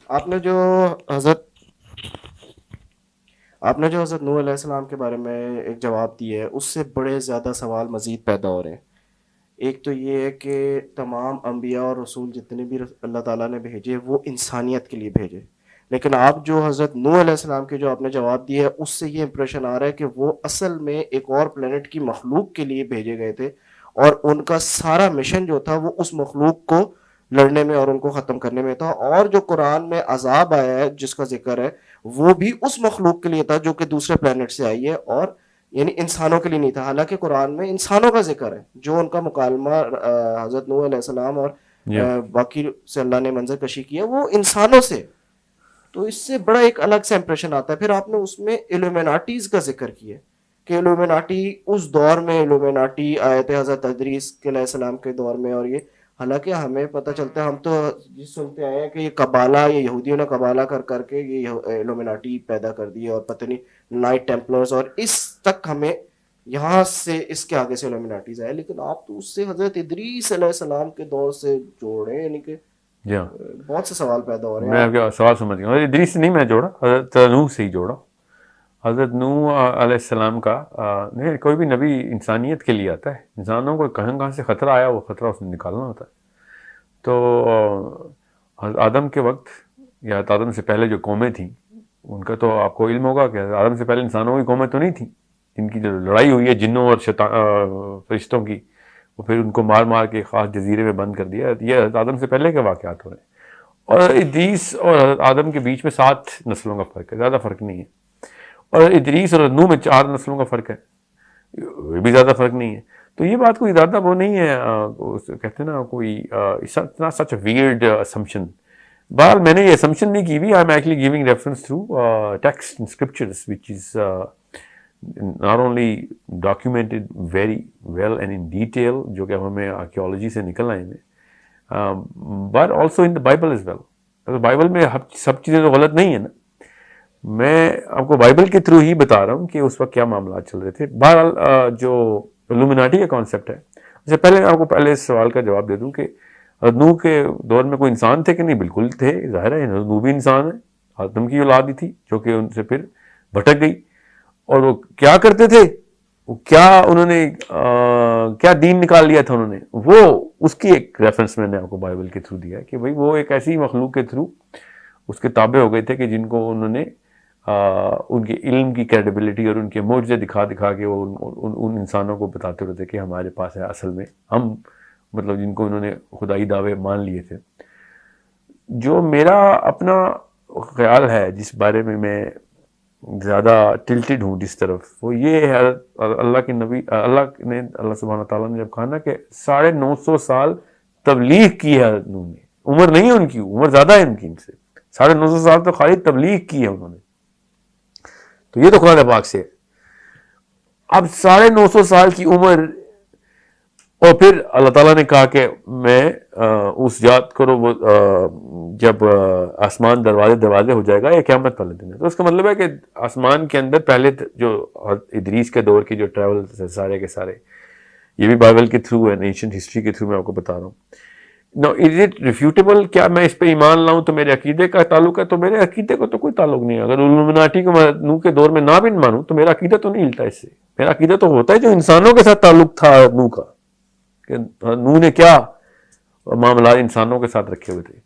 آپ نے جو حضرت آپ نے جو حضرت نوح علیہ السلام کے بارے میں ایک جواب دیا ہے، اس سے بڑے زیادہ سوال مزید پیدا ہو رہے ہیں. ایک تو یہ ہے کہ تمام انبیاء اور رسول جتنے بھی اللہ تعالیٰ نے بھیجے وہ انسانیت کے لیے بھیجے، لیکن آپ جو حضرت نوح علیہ السلام کے جو آپ نے جواب دیا ہے اس سے یہ امپریشن آ رہا ہے کہ وہ اصل میں ایک اور پلینٹ کی مخلوق کے لیے بھیجے گئے تھے، اور ان کا سارا مشن جو تھا وہ اس مخلوق کو لڑنے میں اور ان کو ختم کرنے میں تھا. اور جو قرآن میں عذاب آیا ہے جس کا ذکر ہے وہ بھی اس مخلوق کے لیے تھا جو کہ دوسرے پلینٹ سے آئی ہے، اور یعنی انسانوں کے لیے نہیں تھا. حالانکہ قرآن میں انسانوں کا ذکر ہے، جو ان کا مکالمہ حضرت نوح علیہ السلام اور جی باقی سے اللہ نے منظر کشی کیا وہ انسانوں سے. تو اس سے بڑا ایک الگ سا امپریشن آتا ہے. پھر آپ نے اس میں ایلومیناٹیز کا ذکر کیا کہ ایلومیناٹی اس دور میں ایلومیناٹی آئے تھے حضرت ادریس علیہ السلام کے دور میں، اور یہ حالانکہ ہمیں پتہ چلتا ہے، ہم تو یہ سنتے آئے ہیں کہ یہ قبالہ، یہ یہودیوں نے قبالہ کر کر کے یہ ایلومیناٹی پیدا کر دی، اور پتہ نہیں نائٹ ٹیمپلرز، اور اس تک ہمیں یہاں سے اس کے آگے سے ایلومیناٹیز آئے. لیکن آپ تو اس سے حضرت ادریس علیہ السلام کے دور سے جوڑے، یعنی کہ جی ہاں، بہت سے سوال پیدا ہو رہے ہیں. میں آپ آپ کا سوال سمجھ گیا. ادریس سے نہیں میں جوڑا، حضرت نوح سے ہی جوڑا. حضرت نوح علیہ السلام کا نہیں، کوئی بھی نبی انسانیت کے لیے آتا ہے. انسانوں کو کہاں کہاں سے خطرہ آیا، وہ خطرہ اس نے نکالنا ہوتا ہے. تو حضرت آدم کے وقت یا حضرت آدم سے پہلے جو قومیں تھیں ان کا تو آپ کو علم ہوگا کہ حضرت آدم سے پہلے انسانوں کی قومیں تو نہیں تھیں. جن کی جو لڑائی ہوئی ہے جنوں اور فرشتوں کی، وہ پھر ان کو مار مار کے خاص جزیرے میں بند کر دیا. یہ حضرت آدم سے پہلے کے واقعات ہو رہے ہیں. اور ادریس اور حضرت آدم کے بیچ میں 7 نسلوں کا فرق ہے، زیادہ فرق نہیں ہے. اور ادریس اور نوح میں 4 نسلوں کا فرق ہے، یہ بھی زیادہ فرق نہیں ہے. تو یہ بات کوئی زیادہ وہ نہیں ہے، کہتے ہیں نا کوئی سچ اے ویئرڈ اسمپشن. بہرحال میں نے یہ اسمپشن نہیں کی ہوئی. I am actually giving reference through text and scriptures which is not only documented very well and in detail، جو کہ ہمیں آرکیولوجی سے نکل آئے ہیں، but also in the Bible as well. Bible میں سب چیزیں تو غلط نہیں ہیں نا. میں آپ کو بائبل کے تھرو ہی بتا رہا ہوں کہ اس وقت کیا معاملات چل رہے تھے. بہرحال جو الومیناٹی کا کانسیپٹ ہے، اس سے پہلے آپ کو پہلے اس سوال کا جواب دے دوں کہ نوح کے دور میں کوئی انسان تھے کہ نہیں؟ بالکل تھے. ظاہر ہے نوح بھی انسان ہے، آدم کی اولاد ہی تھی جو کہ ان سے پھر بھٹک گئی. اور وہ کیا کرتے تھے، کیا انہوں نے کیا دین نکال لیا تھا انہوں نے، وہ اس کی ایک ریفرنس میں نے آپ کو بائبل کے تھرو دیا کہ بھائی وہ ایک ایسی مخلوق کے تھرو اس کے تابع ہو گئے تھے کہ جن کو انہوں نے ان کے علم کی کریڈیبلٹی اور ان کے معجزے دکھا دکھا کے وہ ان انسانوں کو بتاتے رہتے کہ ہمارے پاس ہے اصل میں ہم، مطلب جن کو انہوں نے خدائی دعوے مان لیے تھے. جو میرا اپنا خیال ہے جس بارے میں زیادہ ٹلٹڈ ہوں جس طرف، وہ یہ ہے اللہ کے نبی اللہ سبحانہ تعالیٰ نے جب کہا نا کہ 950 سال تبلیغ کی ہے حضرت نوح نے. عمر نہیں ہے ان کی، عمر زیادہ ہے ان کی، ان سے 950 سال تو خالی تبلیغ کی ہے انہوں نے. تو یہ تو قرآن پاک سے ہے. اب 950 سال کی عمر، اور پھر اللہ تعالیٰ نے کہا کہ میں اس یاد کرو وہ جب آسمان دروازے ہو جائے گا، یہ قیامت والے دن ہے. تو اس کا مطلب ہے کہ آسمان کے اندر پہلے جو ادریس کے دور کی جو ٹریول سارے کے سارے، یہ بھی بائبل کے تھرو ہے، اینشنٹ ہسٹری کے تھرو میں آپ کو بتا رہا ہوں. نو از اٹ ریفیوٹیبل؟ کیا میں اس پہ ایمان لاؤں تو میرے عقیدے کا تعلق ہے؟ تو میرے عقیدے کو تو کوئی تعلق نہیں ہے. اگر الومناٹی کو نوح کے دور میں نہ بھی مانوں تو میرا عقیدہ تو نہیں ہلتا اس سے. میرا عقیدہ تو ہوتا ہے جو انسانوں کے ساتھ تعلق تھا نوح کا، کہ نوح نے کیا معاملات انسانوں کے ساتھ رکھے ہوئے تھے.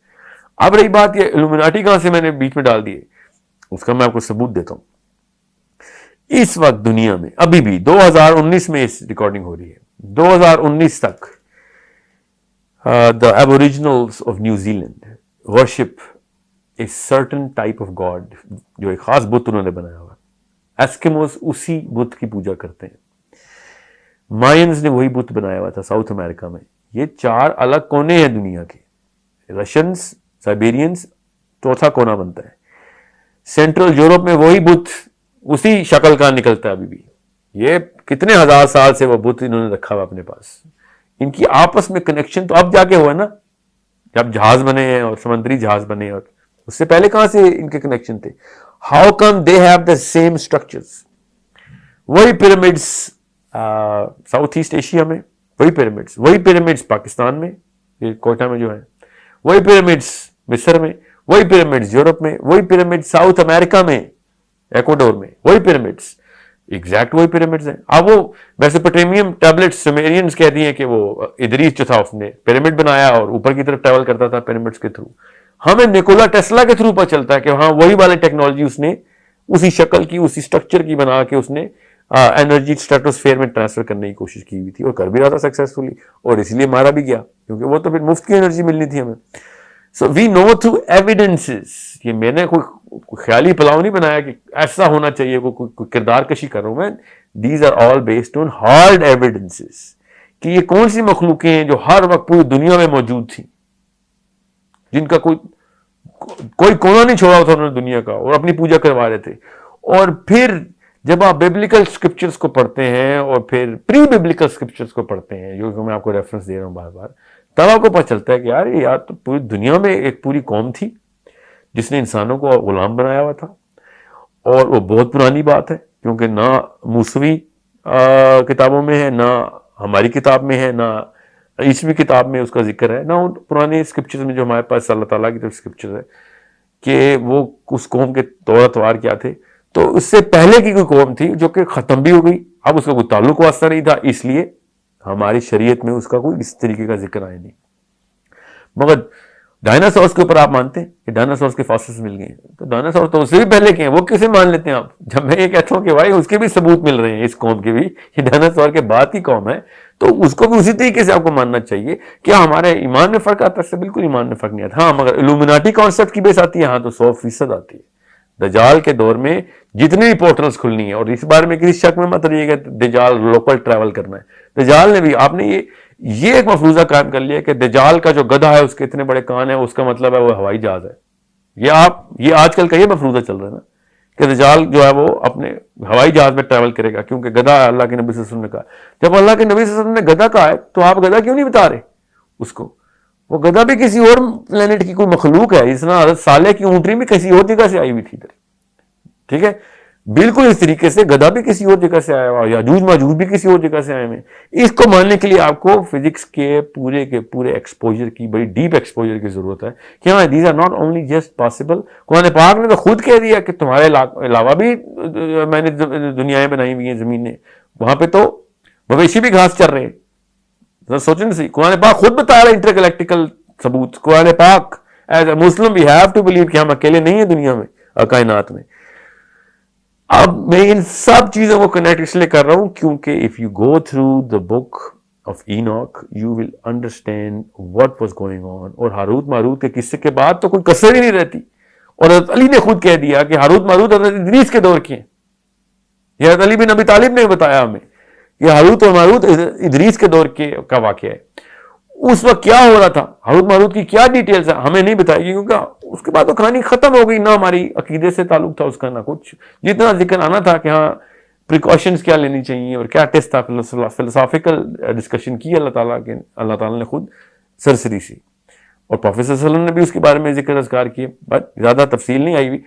اب رہی بات یہ الومناٹی کہاں سے میں نے بیچ میں ڈال دیے، اس کا میں آپ کو ثبوت دیتا ہوں. اس وقت دنیا میں ابھی بھی 2019 میں اس ریکارڈنگ ہو رہی ہے، 2019 تک the aboriginals of New Zealand worship a certain type of god، جو ایک خاص بت انہوں نے بنایا ہوا. ایسکیموز اسی بت کی پوجا کرتے ہیں. مائنز نے وہی بت بنایا ہوا تھا ساؤتھ امریکہ میں. یہ 4 الگ کونے ہیں دنیا کے. رشینز، سائبیرینز، چوتھا کونا بنتا ہے. سینٹرل یورپ میں وہی بت اسی شکل کا نکلتا ہے ابھی بھی. یہ کتنے ہزار سال سے وہ بت انہوں نے رکھا ہوا اپنے پاس. ان کی آپس میں کنیکشن تو اب جا کے ہوا نا، جب جہاز بنے ہیں اور سمندری جہاز بنے، اور اس سے پہلے کہاں سے ان کے کنیکشن تھے؟ How come they have the same structures? وہی پیرامڈس ساؤتھ ایسٹ ایشیا میں، وہی پیرامڈس پاکستان میں، یہ کوئٹہ میں جو ہیں، وہی پیرامڈس مصر میں، وہی پیرامڈز یورپ میں, وہی پیرامڈ ساؤتھ امریکہ میں, ایکواڈور میں, وہی پیرامڈز, ایگزیکٹ وہی پیرامڈز ہیں. اب وہ میسوپوٹیمیم ٹیبلٹس سومیرینز کہتی ہیں کہ وہ ادریس جو تھا اس نے پیرامڈ بنایا اور اوپر کی طرف ٹریول کرتا تھا پیرامڈس کے تھرو. ہمیں نکولا ٹیسلا کے تھرو پتہ چلتا ہے کہ ہاں وہی والی ٹیکنالوجی اس نے اسی شکل کی, اسی سٹرکچر کی بنا کے اس نے انرجی اسٹریٹوسفیئر میں ٹرانسفر کرنے کی کوشش کی ہوئی تھی, اور کر بھی رہا تھا سکسیسفلی, اور اس لیے مارا بھی گیا کیونکہ وہ تو پھر مفت کی انرجی ملنی تھی ہمیں. سو وی نو تھرو ایویڈنسز. یہ میں نے کوئی خیالی پلاؤ نہیں بنایا کہ ایسا ہونا چاہیے, کوئی کردار کشی کر رہا ہوں میں. These are all based on hard evidences کہ یہ کون سی مخلوقیں ہیں جو ہر وقت پوری دنیا میں موجود تھیں, جن کا کوئی کونا نہیں چھوڑا تھا انہوں نے دنیا کا, اور اپنی پوجا کروا رہے تھے. اور پھر جب آپ بیبلیکل اسکرپچرز کو پڑھتے ہیں اور پھر پری بیبلیکل اسکرپچرز کو پڑھتے ہیں, جو میں آپ کو ریفرنس دے رہا ہوں بار بار, تب آپ کو پتہ چلتا ہے کہ یار تو پوری دنیا میں ایک پوری قوم تھی جس نے انسانوں کو غلام بنایا ہوا تھا. اور وہ بہت پرانی بات ہے کیونکہ نہ موسوی کتابوں میں ہے, نہ ہماری کتاب میں ہے, نہ عیسوی کتاب میں اس کا ذکر ہے, نہ ان پرانے اسکرپچرز میں جو ہمارے پاس اللہ تعالیٰ کی طرف اسکرپچر ہے کہ وہ اس قوم کے طور اتوار کیا تھے. تو اس سے پہلے کی کوئی قوم تھی جو کہ ختم بھی ہو گئی, اب اس کا کوئی تعلق واسطہ نہیں تھا, اس لیے ہماری شریعت میں اس کا کوئی اس طریقے کا ذکر آیا نہیں. مگر ڈائناسورس کے اوپر آپ مانتے ہیں کہ ڈائناسورس کے فاسلز مل گئے ہیں, تو ڈائناسور تو اس سے بھی پہلے کے ہیں, وہ کیسے مان لیتے ہیں آپ؟ جب میں یہ کہتا ہوں کہ بھائی اس کے بھی ثبوت مل رہے ہیں, اس قوم کے بھی, یہ ڈائناسور کے بعد کی قوم ہے, تو اس کو بھی اسی طریقے سے آپ کو ماننا چاہیے. کیا ہمارے ایمان میں فرق آتا ہے؟ اس سے بالکل ایمان میں فرق نہیں آتا. ہاں مگر الومناٹی کانسیپٹ کی بیس آتی ہے, ہاں تو 100% آتی ہے. دجال کے دور میں جتنی بھی پورٹلز کھلنی ہیں, اور اس بارے میں کسی شک میں مت رہیے گا دجال لوکل ٹریول کرنا ہے. دجال نے بھی, آپ نے یہ ایک مفروضہ قائم کر لیا کہ دجال کا جو گدھا ہے اس کے اتنے بڑے کان ہیں, اس کا مطلب ہے وہ ہوائی جہاز ہے. یہ آج کل کا یہ مفروضہ چل رہا ہے نا کہ دجال جو ہے وہ اپنے ہوائی جہاز میں ٹریول کرے گا کیونکہ گدھا اللہ کے نبی صلی اللہ علیہ وسلم نے کہا. جب اللہ کے نبی صلی اللہ علیہ وسلم نے گدھا کہا ہے تو آپ گدھا کیوں نہیں بتا رہے اس کو؟ وہ گدھا بھی کسی اور پلینٹ کی کوئی مخلوق ہے, اس طرح حضرت صالح کی اونٹنی بھی کسی اور جگہ سے آئی ہوئی تھی ادھر. ٹھیک ہے, بالکل اس طریقے سے گدھا بھی کسی اور جگہ سے آیا ہوا, یاجوج ماجوج بھی کسی اور جگہ سے آئے ہوئے. اس کو ماننے کے لیے آپ کو فزکس کے پورے ایکسپوجر کی, بڑی ڈیپ ایکسپوجر کی ضرورت ہے کہ ہاں these are not only just possible. Quran پاک نے تو خود کہہ دیا کہ تمہارے علاوہ بھی میں نے دنیایں بنائی ہوئی ہیں زمین نے, وہاں پہ تو مویشی بھی گھاس چر رہے ہیں. سوچیں نا, قرآن پاک خود بتا رہا ہے انٹر گلیکٹیکل ثبوت. قرآن پاک as a Muslim we have to believe کہ ہم اکیلے نہیں ہیں دنیا میں, کائنات میں. اب میں ان سب چیزوں کو کنیکٹ اس لیے کر رہا ہوں کیونکہ if you go through the book of Enoch you will understand what was going on. اور ہاروت ماروت کے قصے کے بعد تو کوئی کسر ہی نہیں رہتی. اور حضرت علی نے خود کہہ دیا کہ ہاروت ماروت حضرت ادریس کے دور کے ہیں. یہ حضرت علی بن ابی طالب نے بتایا ہمیں کہ ہاروت اور ماروت ادریس کے دور کا واقعہ ہے. اس وقت کیا ہو رہا تھا, ہاروت ماروت کی کیا ڈیٹیلز ہیں ہمیں نہیں بتائی گی, کیونکہ اس کے بعد تو کہانی ختم ہو گئی. نہ ہماری عقیدے سے تعلق تھا اس کا, نہ کچھ. جتنا ذکر آنا تھا کہ ہاں پریکاشنز کیا لینی چاہیے اور کیا ٹیسٹ تھا, فلسافیکل ڈسکشن کی اللہ تعالیٰ نے خود سرسری سی. اور پروفیسر صلی اللہ علیہ وسلم نے بھی اس کے بارے میں ذکر اذکار کیے, بٹ زیادہ تفصیل نہیں آئی ہوئی.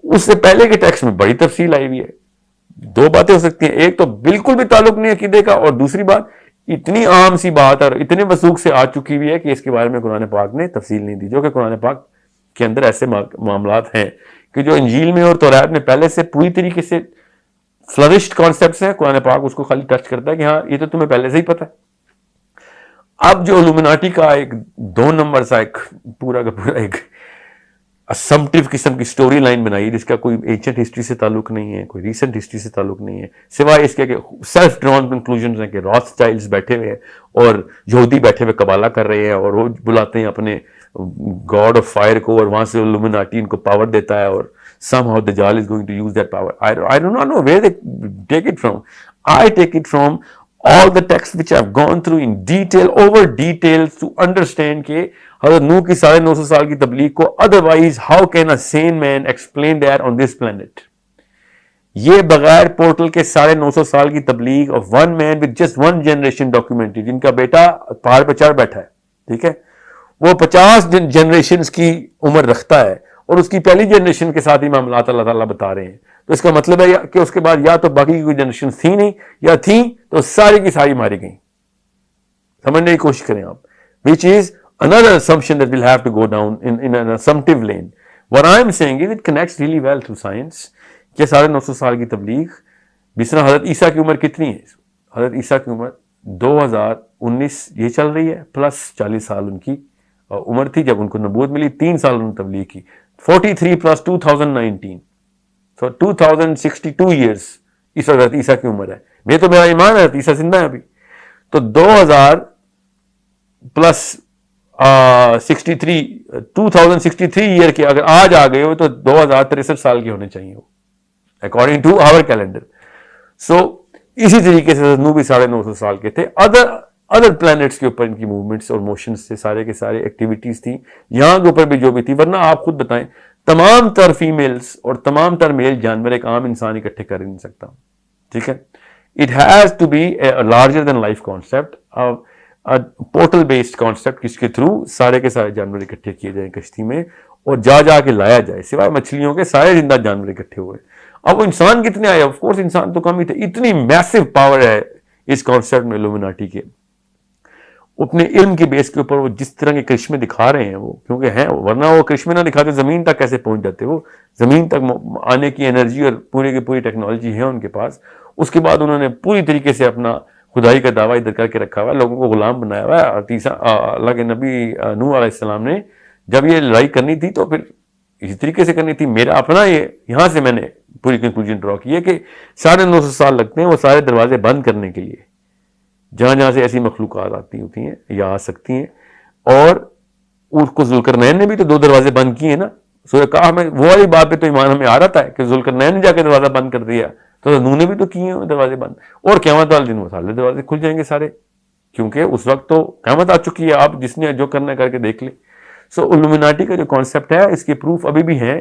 اس سے پہلے کے ٹیکسٹ میں بڑی تفصیل آئی ہوئی ہے. دو باتیں ہو سکتی ہیں, ایک تو بالکل بھی تعلق نہیں عقیدے کا, اور دوسری بات اتنی عام سی بات اور اتنے وثوق سے آ چکی ہوئی ہے کہ اس کے بارے میں قرآن پاک نے تفصیل نہیں دی. جو کہ قرآن پاک کے اندر ایسے معاملات ہیں کہ جو انجیل میں اور تورات میں پہلے سے پوری طریقے سے فلرشڈ کانسیپٹس ہیں, قرآن پاک اس کو خالی ٹچ کرتا ہے کہ ہاں یہ تو تمہیں پہلے سے ہی پتہ ہے. اب جو الومناٹی کا ایک 2 نمبر سا ایک پورا کا پورا ایک اسمپٹیو قسم کی سٹوری لائن بنائی جس کا کوئی اینشنٹ ہسٹری سے تعلق نہیں ہے, کوئی ریسنٹ ہسٹری سے تعلق نہیں ہے, سوائے اس کے کہ سیلف ڈرون کنکلوژنز ہیں کہ روتھسچائلڈز بیٹھے ہوئے ہیں اور یہودی بیٹھے ہوئے قبالہ کر رہے ہیں اور وہ بلاتے ہیں اپنے گاڈ آف فائر کو, اور وہاں سے الومناٹی ان کو پاور دیتا ہے, اور somehow Dajjal is going to use that power. I do not know where they take it from. I take it from all the texts which I have gone through in detail, over details to understand کہ حضرت نوح کی 950 سال کی تبلیغ کو otherwise how can a sane man explain that on this planet. یہ بغیر portal کے 950 سال کی تبلیغ of one man with just one generation documented, جن کا بیٹا پہاڑ پہ چڑھ بیٹھا ہے, ٹھیک ہے, وہ 50 جنریشنز کی عمر رکھتا ہے, اور اس کی پہلی جنریشن کے ساتھ ہی معاملات اللہ تعالیٰ بتا رہے ہیں. تو اس کا مطلب ہے کہ اس کے بعد یا تو باقی کی کوئی جنریشن تھی نہیں, یا تھیں تو ساری کی ساری ماری گئیں. سمجھنے کی کوشش کریں آپ, which is another assumption that we'll have to go down in an assumptive lane. What I am saying is it connects really well to science کہ 950 سال کی تبلیغ. جس طرح حضرت عیسیٰ کی عمر کتنی ہے؟ حضرت عیسیٰ کی عمر 2019 یہ چل رہی ہے، پلس 40 سال ان کی عمر تھی جب ان کو نبوت ملی. 3 سال انہوں نے تبلیغ کی. 43 پلس 2019 so 2062 ایئرس اس وقت حضرت عیسیٰ کی عمر ہے. یہ تو میرا ایمان ہے حضرت عیسیٰ زندہ ہے ابھی. تو 2000 پلس 2063 ایئر کے اگر آج آ گئے ہو تو 2063 سال کے ہونے چاہیے اکارڈنگ ٹو آور کیلنڈر. سو اسی طریقے سے نو بھی 950 سال کے تھے. ادر پلانٹس کے اوپر ان کی موومنٹس اور موشنز سے سارے کے سارے ایکٹیویٹیز تھیں. یہاں کے اوپر بھی جو بھی تھی، ورنہ آپ خود بتائیں تمام تر فیمیلز اور تمام تر میل جانور ایک عام انسان اکٹھے کر نہیں سکتا. ٹھیک ہے. It has to be a larger than life concept, portal based concept جس کے تھرو سارے کے سارے جانور اکٹھے کیے جائیں کشتی میں اور جا کے لایا جائے. سوائے مچھلیوں کے سارے زندہ جانور اکٹھے ہوئے. اب وہ انسان کتنے آئے؟ آف کورس انسان تو کم ہی تھے. اتنی میسو پاور ہے اس کانسیپٹ میں الومناٹی کے. اپنے علم کی بیس کے اوپر وہ جس طرح کے کرشمے دکھا رہے ہیں وہ کیونکہ ہیں، ورنہ وہ کرشمے نہ دکھاتے زمین تک کیسے پہنچ جاتے؟ وہ زمین تک آنے کی انرجی اور پوری کی پوری ٹیکنالوجی ہے ان کے پاس. اس کے بعد انہوں نے پوری طریقے سے اپنا خدائی کا دعویٰ ادھر کر کے رکھا ہوا ہے، لوگوں کو غلام بنایا ہوا ہے. اللہ کے نبی نوح علیہ السلام نے جب یہ لڑائی کرنی تھی تو پھر اسی طریقے سے کرنی تھی. میرا اپنا یہاں سے میں نے پوری کنکلوژن ڈرا کی ہے کہ 950 سال لگتے ہیں وہ سارے دروازے بند کرنے کے لیے جہاں سے ایسی مخلوقات آتی ہوتی ہیں یا آ سکتی ہیں. اور اس کو ذوالقرنین نے بھی تو 2 دروازے بند کیے نا. سورہ کہف میں وہ والی بات پہ تو ایمان ہمیں آ رہا ہے کہ ذوالقرنین نے جا کے دروازہ بند کر دیا، تو نوح نے بھی تو کیے ہیں دروازے بند. اور قیامت والے دن وہ سارے دروازے کھل جائیں گے سارے، کیونکہ اس وقت تو قیامت آ چکی ہے. آپ جس نے جو کرنا ہے کر کے دیکھ لیں. سو الومناٹی کا جو کانسیپٹ ہے اس کے پروف ابھی بھی ہیں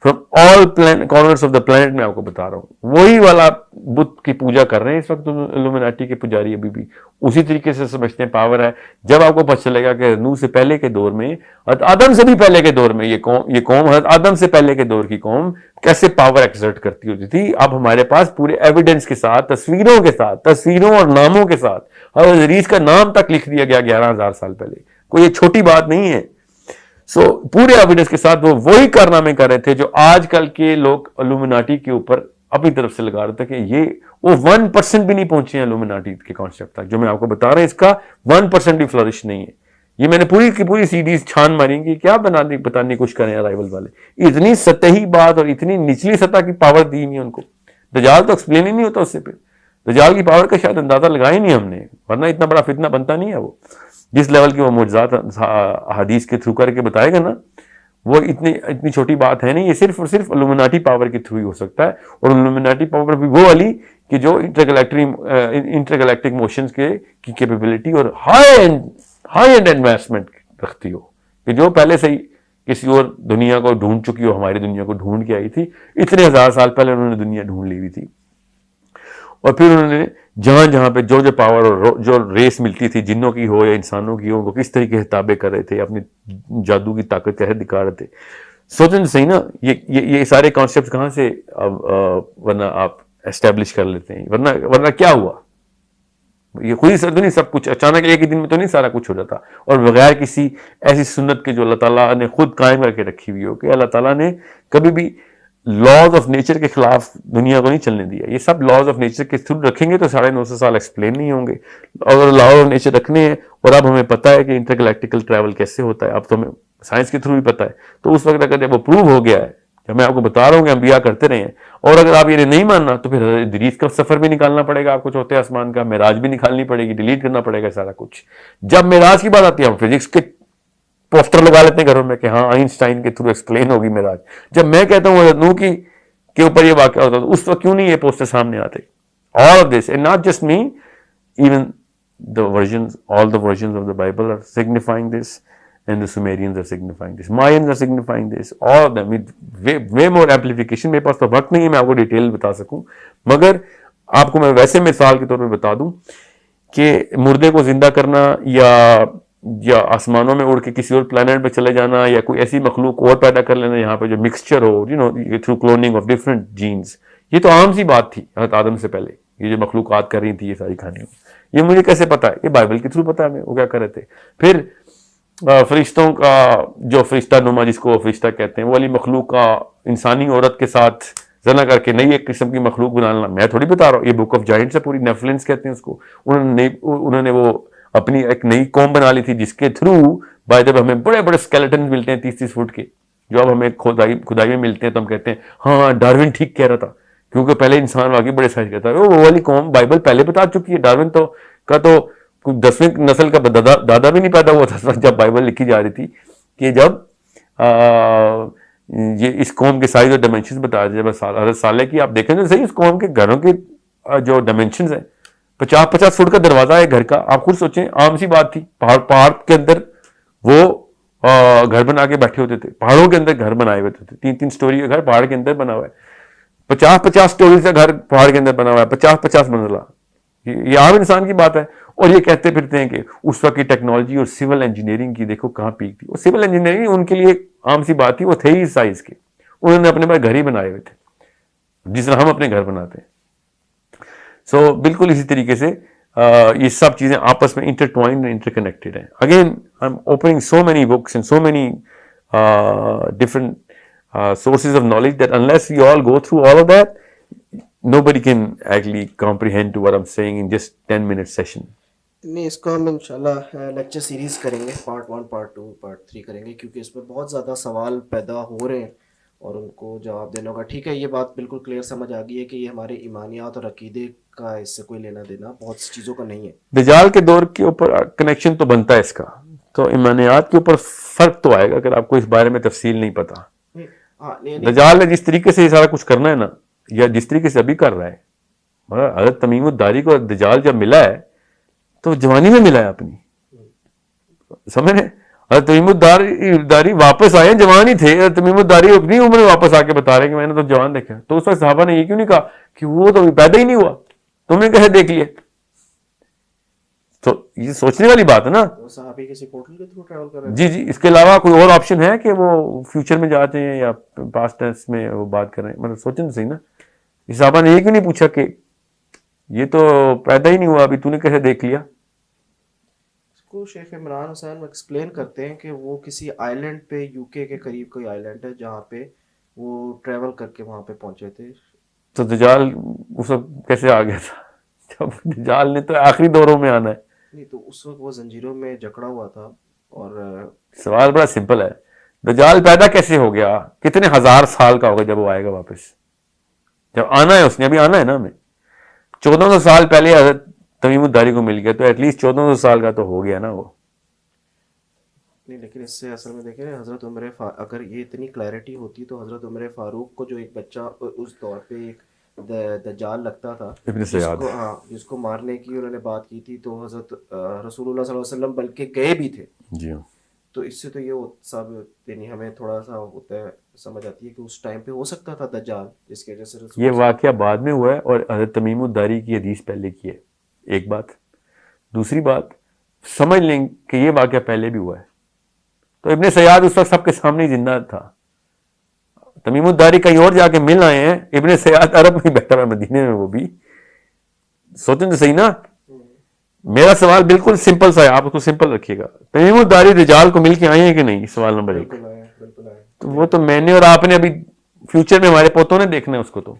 from all corners of the planet. میں آپ کو بتا رہا ہوں وہی والا بت کی پوجا کر رہے ہیں اس وقت الومناٹی کے پجاری ابھی بھی اسی طریقے سے سمجھتے ہیں پاور ہے. جب آپ کو پتہ چلے گا کہ نوح سے پہلے کے دور میں، آدم سے بھی پہلے کے دور میں یہ قوم حضرت آدم سے پہلے کے دور کی قوم کیسے پاور ایکسرٹ کرتی ہوتی تھی. اب ہمارے پاس پورے ایویڈنس کے ساتھ، تصویروں اور ناموں کے ساتھ حضرت ادریس کا نام تک لکھ دیا گیا 11,000 سال پہلے. کوئی یہ چھوٹی بات نہیں ہے. سو پورے ایویڈنس کے ساتھ وہ وہی کارنامے کر رہے تھے جو آج کل کے لوگ الومناٹی کے اوپر اپنی طرف سے لگا رہے تھے کہ وہ 1% بھی نہیں پہنچے ہیں الومناٹی کے کانسیپٹ تک. جو میں آپ کو بتا رہا ہوں اس کا 1% بھی فلرش نہیں ہے. یہ میں نے پوری کی پوری سیریز چھان ماری کہ کیا بتانے کی کوشش کریں ارائیول والے. اتنی سطحی بات اور اتنی نچلی سطح کی پاور دی نہیں ان کو. دجال تو ایکسپلین ہی نہیں ہوتا اس سے. پھر دجال کی پاور کا شاید اندازہ لگایا نہیں ہم نے، ورنہ اتنا بڑا فتنہ بنتا نہیں ہے. وہ جس لیول کی وہ معجزات حدیث کے تھرو کر کے بتائے گا نا، وہ اتنی چھوٹی بات ہے نہیں. یہ صرف اور صرف الومناٹی پاور کے تھرو ہی ہو سکتا ہے. اور الومناٹی پاور بھی وہ والی کہ جو انٹرگلیکٹک موشنز کی کیپیبلٹی اور ہائی اینڈ انویسٹمنٹ رکھتی ہو، کہ جو پہلے سے ہی کسی اور دنیا کو ڈھونڈ چکی ہو، ہماری دنیا کو ڈھونڈ کے آئی تھی. اتنے 1000 سال پہلے انہوں نے دنیا ڈھونڈ لی ہوئی تھی. اور پھر انہوں نے جہاں پہ جو پاور اور جو ریس ملتی تھی، جنوں کی ہو یا انسانوں کی ہو، وہ کس طریقے سے تابع کر رہے تھے، اپنی جادو کی طاقت کیسے دکھا رہے تھے. سوچیں تو صحیح نا، یہ سارے کانسیپٹ کہاں سے ورنہ آپ اسٹیبلش کر لیتے ہیں. ورنہ کیا ہوا؟ یہ خود ہی تو نہیں سب کچھ اچانک ایک ہی دن میں تو نہیں سارا کچھ ہو جاتا. اور بغیر کسی ایسی سنت کے جو اللہ تعالیٰ نے خود قائم کر کے رکھی ہوئی ہو کہ اللہ تعالیٰ نے کبھی بھی لاز آف نیچر کے خلاف دنیا کو نہیں چلنے دیا. یہ سب لاز آف نیچر کے تھرو رکھیں گے تو 950 سال ایکسپلین نہیں ہوں گے. اور لاز آف نیچر رکھنے ہیں اور اب ہمیں پتہ ہے کہ انٹرگلیکٹیکل ٹریول کیسے ہوتا ہے، اب تو ہمیں سائنس کے تھرو بھی پتہ ہے. تو اس وقت اگر جب وہ پروو ہو گیا ہے، جب میں آپ کو بتا رہا ہوں کہ انبیاء کرتے رہے ہیں، اور اگر آپ یہ نہیں ماننا تو پھر ادریس کا سفر بھی نکالنا پڑے گا آپ کو، چوتھے آسمان کا معراج بھی نکالنی پڑے گی، ڈیلیٹ کرنا پڑے گا سارا کچھ. جب معراج کی بات آتی ہے ہم فزکس کے پوسٹر لگا لیتے ہیں گھروں میں کہ ہاں آئنسٹائن کے تھرو ایکسپلین ہوگی معراج. جب میں کہتا ہوں حضرت نوح کے اوپر یہ واقعہ ہوتا ہے، اس وقت کیوں نہیں یہ پوسٹر سامنے آتے؟ All of this, and not just me, even all the versions of the Bible are signifying this, and the Sumerians are signifying this, Mayans are signifying this, all of them with way more amplification. میرے پاس تو وقت نہیں ہے میں آپ کو detail بتا سکوں، مگر آپ کو میں ویسے مثال کے طور پہ بتا دوں کہ مردے کو زندہ کرنا یا آسمانوں میں اڑ کے کسی اور پلانٹ پہ چلے جانا یا کوئی ایسی مخلوق اور پیدا کر لینا یہاں پہ جو مکسچر ہو، through cloning of different genes, یہ تو عام سی بات تھی حضرت آدم سے پہلے. یہ جو مخلوقات کر رہی تھی یہ ساری کہانیاں، یہ مجھے کیسے پتا ہے؟ یہ بائبل کے تھرو پتا ہے ہمیں وہ کیا کر رہے تھے. پھر فرشتوں کا جو فرشتہ نما جس کو وہ فرشتہ کہتے ہیں وہ والی مخلوق کا انسانی عورت کے ساتھ زنا کر کے نئی ایک قسم کی مخلوق بنانا میں تھوڑی بتا رہا ہوں, یہ بک آف جائنٹس ہے پوری, نیفلنس کہتے ہیں اس کو. انہوں نے وہ اپنی ایک نئی قوم بنا لی تھی جس کے تھرو بائی جب ہمیں بڑے بڑے اسکیلیٹن ملتے ہیں 30-30 فٹ کے, جو اب ہمیں کھدائی میں ملتے ہیں تو ہم کہتے ہیں ہاں ڈارون ٹھیک کہہ رہا تھا, کیونکہ پہلے انسان واقعی بڑے سائز کا تھا. وہ والی قوم بائبل پہلے بتا چکی ہے. ڈارون تو 10ویں نسل کا دادا بھی نہیں پیدا ہوا تھا جب بائبل لکھی جا رہی تھی, کہ جب یہ اس قوم کے سائز اور ڈائمینشنز بتا رہے. جب حضرت صالح کی آپ دیکھیں تو صحیح اس قوم کے گھروں کے جو ڈائمینشنز ہیں 50-50 فٹ کا دروازہ ہے گھر کا. آپ خود سوچیں عام سی بات تھی, پہاڑ کے اندر وہ گھر بنا کے بیٹھے ہوتے تھے, پہاڑوں کے اندر گھر بنائے ہوئے تھے, 3-3 سٹوری کا گھر پہاڑ کے اندر بنا ہوا ہے, 50-50 سٹوری کا گھر پہاڑ کے اندر بنا ہوا ہے, 50-50 منزلہ. یہ عام انسان کی بات ہے. اور یہ کہتے پھرتے ہیں کہ اس وقت کی ٹیکنالوجی اور سول انجینئرنگ کی دیکھو کہاں پیک تھی. اور سول انجینئرنگ ان کے لیے عام سی بات تھی, وہ تھے ہی سائز کے, انہوں نے اپنے پاس گھر ہی بنائے ہوئے تھے جس طرح ہم اپنے گھر بناتے ہیں. سو بالکل اسی طریقے سے یہ سب چیزیں آپس میں انٹرٹوائنڈ انٹر کنیکٹڈ ہیں. Again I am opening so many books and so many different sources of knowledge that unless we all go through all of that, nobody can actually comprehend to what I'm saying in just 10-minute session. نہیں, اس کو ہم انشاءاللہ lecture series کریں گے, part 1 part 2 part 3 کریں گے, کیونکہ اس میں بہت زیادہ سوال پیدا ہو رہے ہیں اور ان کو جواب دینا ہوگا. ٹھیک ہے, یہ بات بالکل کلیئر سمجھ آ گئی ہے کہ یہ ہمارے ایمانیات اور عقیدے کا اس سے کوئی لینا دینا بہت سی چیزوں کا نہیں ہے. دجال کے دور کے اوپر کنیکشن تو بنتا ہے اس کا, تو ایمانیات کے اوپر فرق تو آئے گا اگر آپ کو اس بارے میں تفصیل نہیں پتا. دجال نے جس طریقے سے یہ سارا کچھ کرنا ہے نا, یا جس طریقے سے ابھی کر رہا ہے, مگر حضرت تمیم الداری کو دجال جب ملا ہے تو جوانی میں ملا ہے اپنی, سمجھ رہے ہیں. حضرت تمیم الداری واپس آئے, جوان ہی تھے. حضرت تمیم الداری اپنی عمر میں واپس آ کے بتا رہے ہیں کہ میں نے تو جوان دیکھا. تو اس وقت صحابہ نے یہ کیوں نہیں کہا کہ وہ تو پیدا ہی نہیں ہوا, تم نے کیسے دیکھ لیا؟ تو یہ سوچنے والی بات ہے نا. صحابی کسی پورٹل کے تھرو ٹریول کر رہے ہیں. جی اس کے علاوہ کوئی اور آپشن ہے کہ وہ فیوچر میں جاتے ہیں یا پاسٹ ٹینس میں وہ بات کر رہے ہیں؟ مطلب سوچیں تو صحیح نا. اس صحابہ نے یہ کیوں نہیں پوچھا کہ یہ تو پیدا ہی نہیں ہوا ابھی, تو نے کیسے دیکھ لیا؟ اس کو شیخ عمران حسین ایکسپلین کرتے ہیں کہ وہ کسی آئی لینڈ پہ, یو کے قریب کوئی آئی لینڈ ہے جہاں پہ وہ ٹریول کر کے وہاں پہ پہنچے تھے. تو دجال اس وقت کیسے آ گیا تھا جب دجال نے تو آخری دوروں میں آنا ہے؟ نہیں, تو اس وقت وہ زنجیروں میں جکڑا ہوا تھا. اور سوال بڑا سمپل ہے, دجال پیدا کیسے ہو گیا؟ کتنے ہزار سال کا ہوگا جب وہ آئے گا واپس؟ جب آنا ہے اس نے, ابھی آنا ہے نا ہمیں, 1400 سال پہلے حضرت تمیم الداری کو مل گیا, تو ایٹ لیسٹ 1400 سال کا تو ہو گیا نا وہ. نہیں, لیکن اس سے اصل میں دیکھیں حضرت عمر اگر یہ اتنی کلیئرٹی ہوتی تو حضرت عمر فاروق کو جو ایک بچہ اس دور پہ ایک دجال لگتا تھا, جس کو مارنے کی انہوں نے بات کی تھی, تو حضرت رسول اللہ صلی اللہ علیہ وسلم بلکہ گئے بھی تھے. جی تو اس سے تو یہ سب یعنی ہمیں تھوڑا سا ہوتا ہے, سمجھ آتی ہے کہ اس ٹائم پہ ہو سکتا تھا دجال, جس کی وجہ سے یہ واقعہ بعد میں ہوا ہے اور حضرت تمیم الداری کی حدیث پہلے کی ہے, ایک بات. دوسری بات سمجھ لیں کہ یہ واقعہ پہلے بھی ہوا ہے, تو ابن سیاد اس وقت سب کے سامنے ہی زندہ تھا. تمیم الداری کہیں اور جا کے مل آئے ہیں, ابن سیاد عرب میں بیٹھا ہے مدینے میں, وہ بھی سوچیں تو صحیح نا. میرا سوال بالکل سمپل سا ہے, آپ اس کو سمپل رکھیے گا. تمیم الداری دجال کو مل کے آئے ہیں کہ نہیں؟ سوال نمبر 1. تو وہ تو میں نے اور آپ نے ابھی فیوچر میں ہمارے پوتوں نے دیکھنا ہے اس کو, تو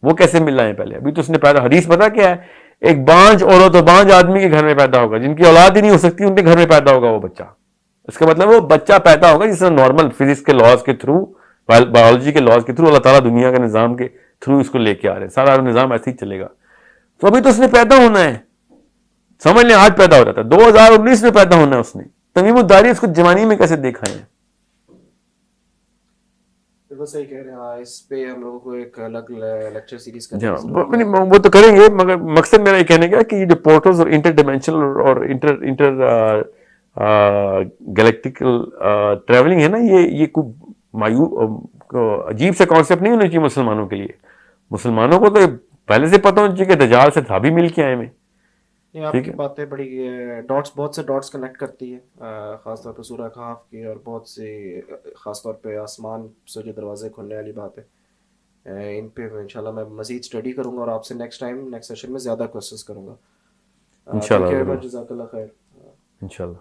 وہ کیسے مل رہے ہیں پہلے؟ ابھی تو اس نے پیدا, حدیث پتا کیا ہے, ایک بانج عورت اور بانج آدمی کے گھر میں پیدا ہوگا, جن کی اولاد ہی نہیں ہو سکتی ان کے گھر میں پیدا ہوگا وہ بچہ. اس کا مطلب وہ بچہ پیدا ہوگا جس طرح نارمل فزکس کے لاز کے تھرو, بایولوجی کے لاز کے تھرو اللہ تعالیٰ دنیا کے نظام کے تھرو اس کو لے کے آ رہے ہیں. سارا نظام ایسے ہی چلے گا. تو ابھی تو اس نے پیدا ہونا ہے, سمجھ لیں آج پیدا ہو جاتا ہے, 2019 میں پیدا ہونا ہے اس نے. تمیم الداری اس کو جوانی میں کیسے دیکھا ہے؟ بالکل صحیح کہہ رہے ہیں. اس پہ ہم لوگوں کو ایک الگ لیکچر سیریز کریں گے, وہ تو کریں گے, مگر مقصد میرا یہ کہنے کا کہ یہ جو پورٹلز اور انٹر ڈائمینشنل اور انٹر گلیکٹیکل ٹریولنگ ہے نا, یہ کوئی عجیب سے کانسیپٹ نہیں ہونا چاہیے مسلمانوں کے لیے. مسلمانوں کو تو پہلے سے پتہ ہونا چاہیے کہ دجال سے تھا بھی مل کے آئے میں. آپ کی باتیں بڑی ڈاٹس, بہت سے ڈاٹس کنیکٹ کرتی ہے, خاص طور پہ سورہ کہف کی, اور بہت سے خاص طور پہ آسمان سے جو دروازے کھلنے والی بات ہے, ان پہ انشاءاللہ میں مزید اسٹڈی کروں گا اور آپ سے نیکسٹ سیشن میں زیادہ کوشچنس کروں گا. انشاءاللہ. جزاک اللہ خیر. انشاءاللہ.